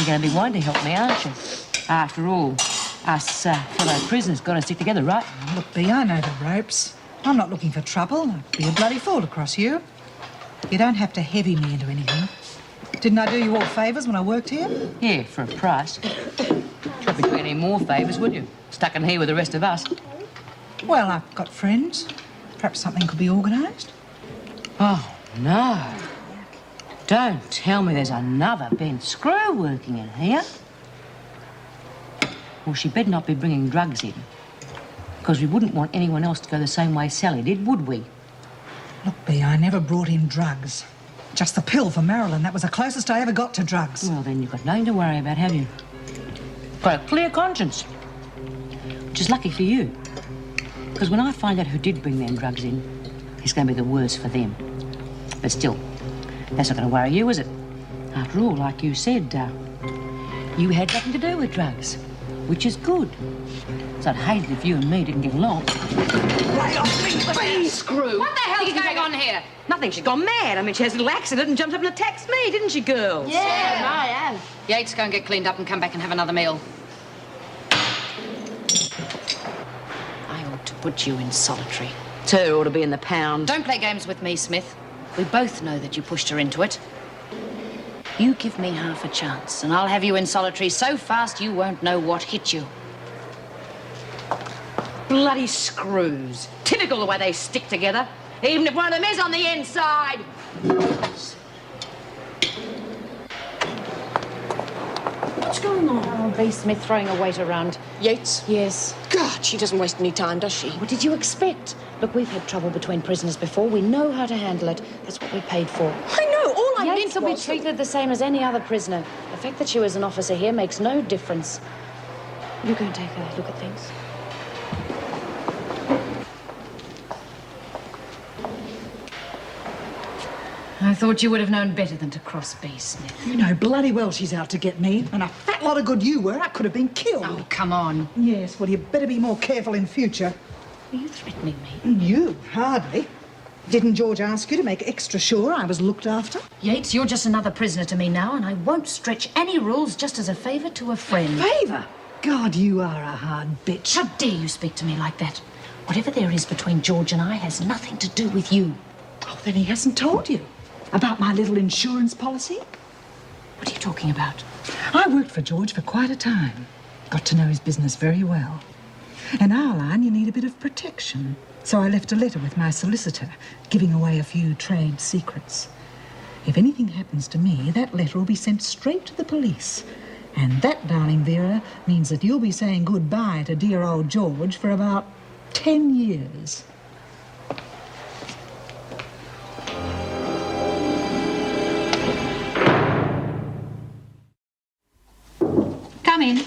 You're going to be wanting to help me, aren't you? After all, us fellow prisoners got to stick together, right? Look, Bea, I know the ropes. I'm not looking for trouble. I'd be a bloody fool to cross you. You don't have to heavy me into anything. Didn't I do you all favours when I worked here? Yeah, for a price. Can't be doing any more favours, would you? Stuck in here with the rest of us. Well, I've got friends. Perhaps something could be organised. Oh, no. Don't tell me there's another Ben Screw working in here. Well, she better not be bringing drugs in. Because we wouldn't want anyone else to go the same way Sally did, would we? Look, Bea, I never brought in drugs. Just the pill for Marilyn. That was the closest I ever got to drugs. Well, then you've got nothing to worry about, have you? Got a clear conscience. Which is lucky for you. Because when I find out who did bring them drugs in, it's going to be the worse for them. But still, that's not going to worry you, is it? After all, like you said, you had nothing to do with drugs, which is good. So I'd hate it if you and me didn't get along. Right off me, Ben Screw! What the hell's going on here? Nothing. She gone mad. I mean, she has a little accident and jumped up and attacked me, didn't she, girls? Yeah, I have. Yates, go and get cleaned up and come back and have another meal. I ought to put you in solitary. Her ought to be in the pound. Don't play games with me, Smith. We both know that you pushed her into it. You give me half a chance, and I'll have you in solitary so fast you won't know what hit you. Bloody screws. Typical the way they stick together. Even if one of them is on the inside. What's going on? Oh, B. Smith throwing a weight around. Yates? Yes. God, she doesn't waste any time, does she? What did you expect? Look, we've had trouble between prisoners before. We know how to handle it. That's what we paid for. I know. All I Yates meant will be was... treated the same as any other prisoner. The fact that she was an officer here makes no difference. You go and take a look at things. I thought you would have known better than to cross B. Smith. You know bloody well she's out to get me. And a fat lot of good you were. I could have been killed. Oh, come on. Yes, well, you better be more careful in future. Are you threatening me? You? Hardly. Didn't George ask you to make extra sure I was looked after? Yates, you're just another prisoner to me now, and I won't stretch any rules just as a favour to a friend. Favour? God, you are a hard bitch. How dare you speak to me like that? Whatever there is between George and I has nothing to do with you. Oh, then he hasn't told you about my little insurance policy? What are you talking about? I worked for George for quite a time. Got to know his business very well. In our line, you need a bit of protection. So I left a letter with my solicitor, giving away a few trade secrets. If anything happens to me, that letter will be sent straight to the police. And that, darling Vera, means that you'll be saying goodbye to dear old George for about 10 years. Come in.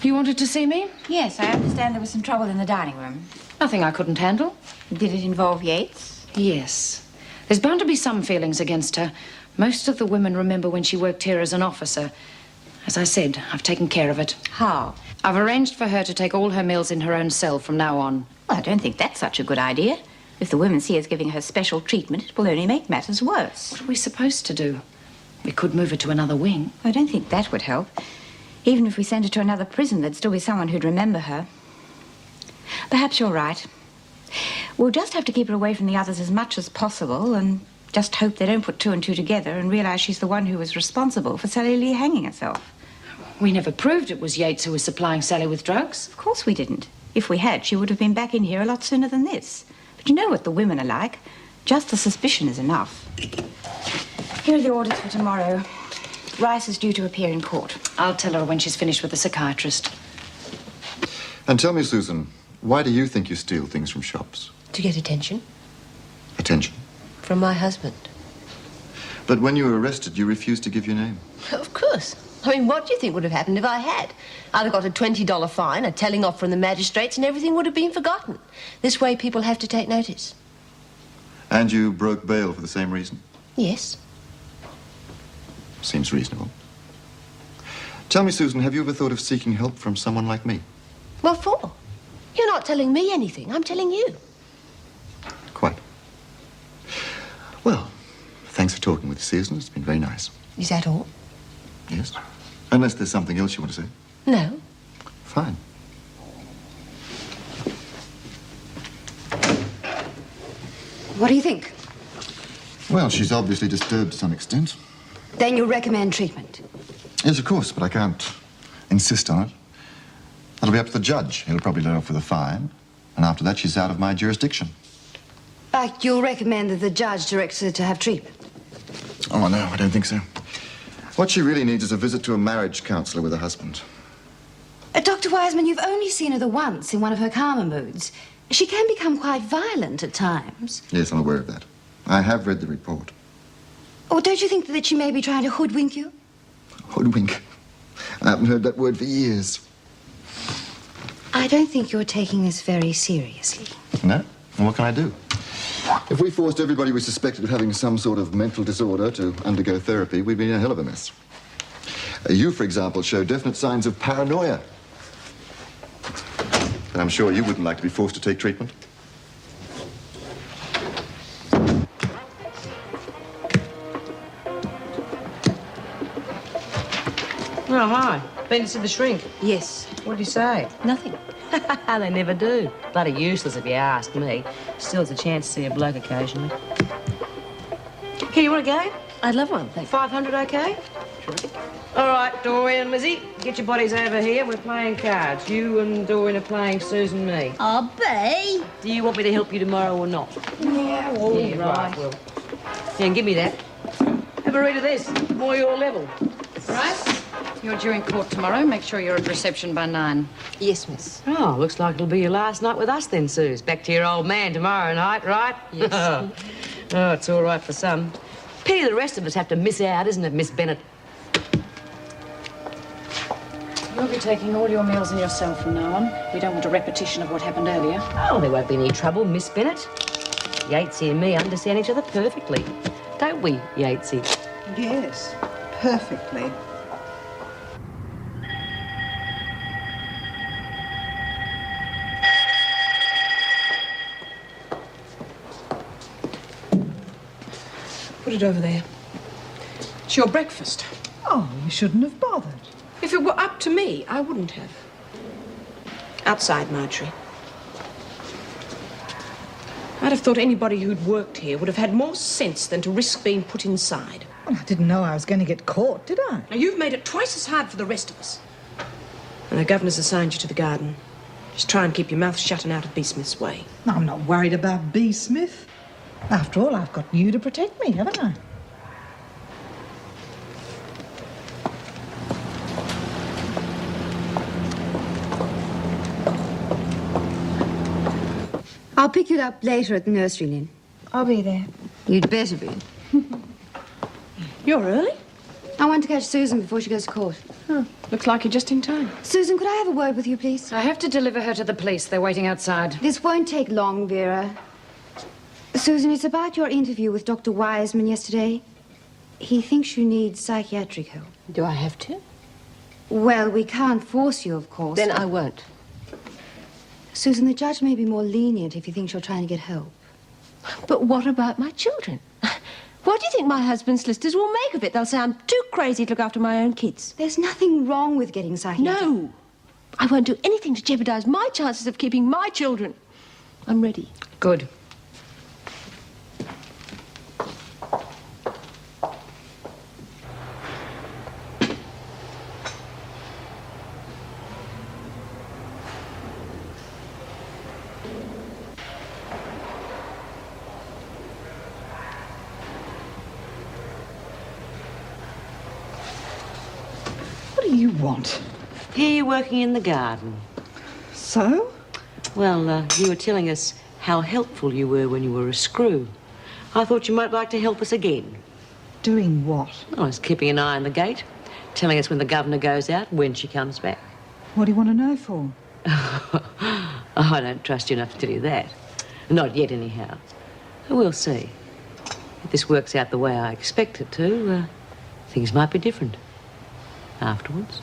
You wanted to see me? Yes, I understand there was some trouble in the dining room. Nothing I couldn't handle. Did it involve Yates? Yes. There's bound to be some feelings against her. Most of the women remember when she worked here as an officer. As I said, I've taken care of it. How? I've arranged for her to take all her meals in her own cell from now on. Well, I don't think that's such a good idea. If the women see us giving her special treatment, it will only make matters worse. What are we supposed to do? We could move her to another wing. I don't think that would help. Even if we sent her to another prison, there'd still be someone who'd remember her. Perhaps you're right. We'll just have to keep her away from the others as much as possible and just hope they don't put two and two together and realise she's the one who was responsible for Sally Lee hanging herself. We never proved it was Yates who was supplying Sally with drugs. Of course we didn't. If we had, she would have been back in here a lot sooner than this. But you know what the women are like. Just the suspicion is enough. Here are the orders for tomorrow. Rice is due to appear in court. I'll tell her when she's finished with the psychiatrist. And tell me, Susan, why do you think you steal things from shops? To get attention Attention. from my husband. But when you were arrested, you refused to give your name. Of course. I mean, what do you think would have happened if I had? I'd have got a $20 fine, a telling off from the magistrates, and everything would have been forgotten. This way, people have to take notice. And you broke bail for the same reason? Yes. Seems reasonable. Tell me, Susan, have you ever thought of seeking help from someone like me? What for? You're not telling me anything. I'm telling you. Quite. Well, thanks for talking with us, Susan. It's been very nice. Is that all? Yes? Unless there's something else you want to say. No. Fine. What do you think? Well, she's obviously disturbed to some extent. Then you recommend treatment? Yes, of course, but I can't insist on it. That'll be up to the judge. He'll probably let off with a fine. And after that, she's out of my jurisdiction. But you'll recommend that the judge directs her to have treatment? Oh, no, I don't think so. What she really needs is a visit to a marriage counsellor with her husband. Dr. Wiseman, you've only seen her the once in one of her calmer moods. She can become quite violent at times. Yes, I'm aware of that. I have read the report. Or don't you think that she may be trying to hoodwink you? Hoodwink. I haven't heard that word for years. I don't think you're taking this very seriously. No? And what can I do? If we forced everybody we suspected of having some sort of mental disorder to undergo therapy, we'd be in a hell of a mess. You, for example, show definite signs of paranoia. And I'm sure you wouldn't like to be forced to take treatment. Oh, hi. Been to see the shrink. Yes. What did you say? Nothing. They never do. Bloody useless if you ask me. Still, it's a chance to see a bloke occasionally. Here, you want a game? I'd love one, thank you. 500, okay? Terrific. All right, Dorian and Lizzie, get your bodies over here. We're playing cards. You and Dorian are playing Susan and me. I'll be. Do you want me to help you tomorrow or not? Yeah, all Yeah, right. Well, yeah, give me that. Have a read of this. More your level. Right. You're due in court tomorrow. Make sure you're at reception by 9. Yes, miss. Oh, looks like it'll be your last night with us then, Suze. Back to your old man tomorrow night, right? Yes. Oh, it's all right for some. Pity the rest of us have to miss out, isn't it, Miss Bennett? You'll be taking all your meals in yourself from now on. We don't want a repetition of what happened earlier. Oh, there won't be any trouble, Miss Bennett. Yatesy and me understand each other perfectly. Don't we, Yatesy? Yes, perfectly. Put it over there. It's your breakfast. Oh, you shouldn't have bothered. If it were up to me, I wouldn't have. Outside, Marjorie. I'd have thought anybody who'd worked here would have had more sense than to risk being put inside. Well, I didn't know I was going to get caught, did I? Now, you've made it twice as hard for the rest of us. And the governor's assigned you to the garden. Just try and keep your mouth shut and out of B. Smith's way. I'm not worried about B. Smith. After all, I've got you to protect me, haven't I? I'll pick you up later at the nursery, Lynn. I'll be there. You'd better be. You're early? I want to catch Susan before she goes to court. Oh, looks like you're just in time. Susan, could I have a word with you, please? I have to deliver her to the police. They're waiting outside. This won't take long, Vera. Susan, it's about your interview with Dr. Wiseman yesterday. He thinks you need psychiatric help. Do I have to? Well, we can't force you, of course. Then I won't. Susan, the judge may be more lenient if he thinks you're trying to get help. But what about my children? What do you think my husband's solicitors will make of it? They'll say I'm too crazy to look after my own kids. There's nothing wrong with getting psychiatric. No. I won't do anything to jeopardize my chances of keeping my children. I'm ready. Good. What do you want? Here you're working in the garden. So? Well, you were telling us how helpful you were when you were a screw. I thought you might like to help us again. Doing what? I was keeping an eye on the gate, telling us when the governor goes out and when she comes back. What do you want to know for? I don't trust you enough to tell you that. Not yet, anyhow. We'll see. If this works out the way I expect it to, things might be different afterwards.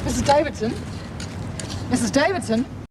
Mrs. Davidson? Mrs. Davidson?